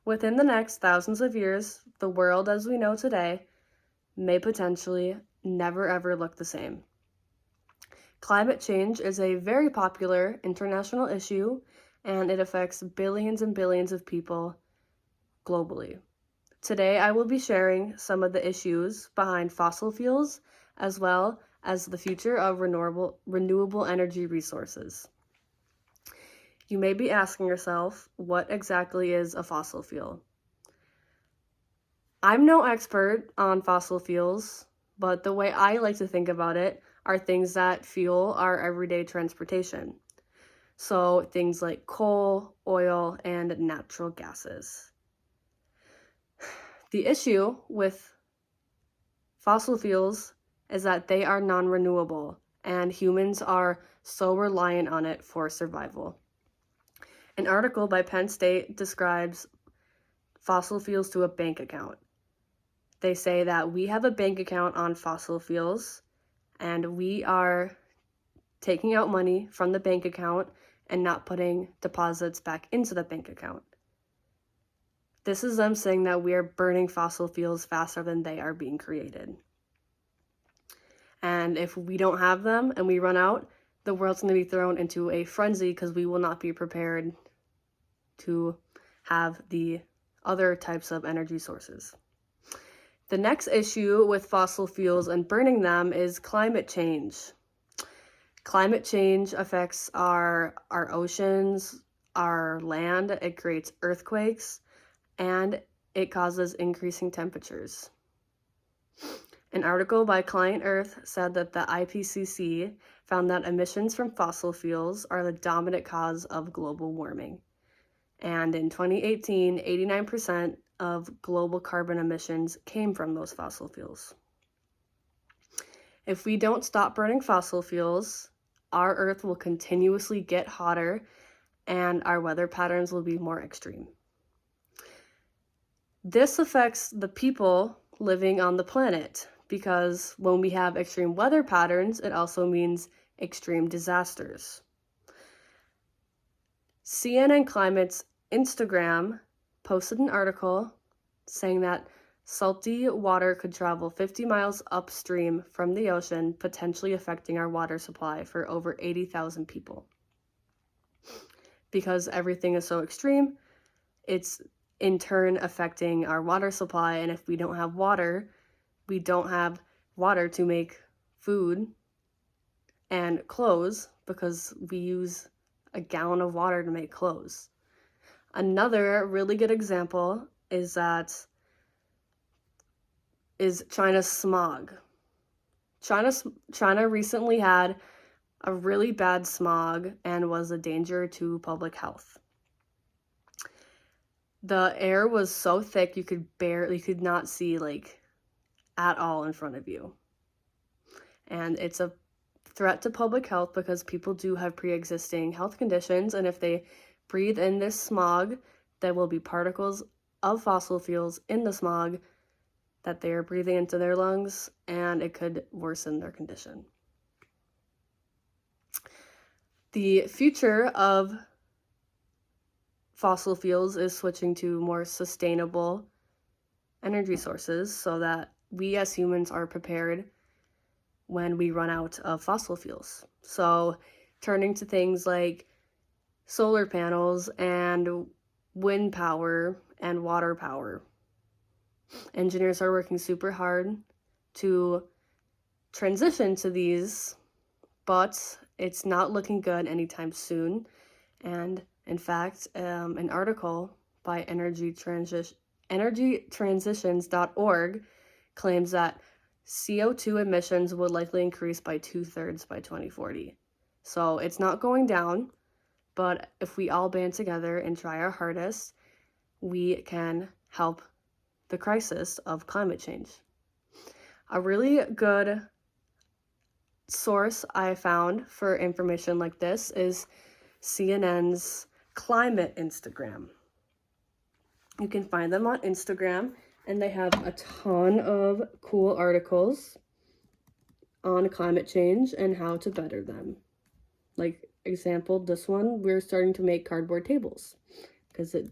Within the next thousands of years, the world as we know today may potentially never ever look the same. Climate change is a very popular international issue, and it affects billions and billions of people globally. Today, I will be sharing some of the issues behind fossil fuels, as well as the future of renewable energy resources. You may be asking yourself, what exactly is a fossil fuel? I'm no expert on fossil fuels, but the way I like to think about it are things that fuel our everyday transportation. So things like coal, oil, and natural gases. The issue with fossil fuels is that they are non-renewable, and humans are so reliant on it for survival. An article by Penn State describes fossil fuels to a bank account. They say that we have a bank account on fossil fuels, and we are taking out money from the bank account and not putting deposits back into the bank account. This is them saying that we are burning fossil fuels faster than they are being created. And if we don't have them and we run out, the world's going to be thrown into a frenzy because we will not be prepared to have the other types of energy sources. The next issue with fossil fuels and burning them is climate change. Climate change affects our oceans, our land, it creates earthquakes, and it causes increasing temperatures. An article by Client Earth said that the IPCC found that emissions from fossil fuels are the dominant cause of global warming. And in 2018, 89% of global carbon emissions came from those fossil fuels. If we don't stop burning fossil fuels, our Earth will continuously get hotter and our weather patterns will be more extreme. This affects the people living on the planet because when we have extreme weather patterns, it also means extreme disasters. CNN Climate's Instagram posted an article saying that salty water could travel 50 miles upstream from the ocean, potentially affecting our water supply for over 80,000 people. Because everything is so extreme, it's in turn affecting our water supply, and if we don't have water, we don't have water to make food and clothes because we use a gallon of water to make clothes. Another really good example is China's smog. China recently had a really bad smog and was a danger to public health. The air was so thick you could not see at all in front of you. And it's a threat to public health because people do have pre-existing health conditions, and if they breathe in this smog, there will be particles of fossil fuels in the smog that they are breathing into their lungs, and it could worsen their condition. The future of fossil fuels is switching to more sustainable energy sources so that we as humans are prepared when we run out of fossil fuels. So turning to things like solar panels and wind power and water power. Engineers are working super hard to transition to these, but it's not looking good anytime soon. And in fact, an article by energytransitions.org claims that CO2 emissions would likely increase by 2/3 by 2040. So it's not going down, but if we all band together and try our hardest, we can help the crisis of climate change. A really good source I found for information like this is CNN's Climate Instagram. You can find them on Instagram, and they have a ton of cool articles on climate change and how to better them. Like example, this one, we're starting to make cardboard tables because it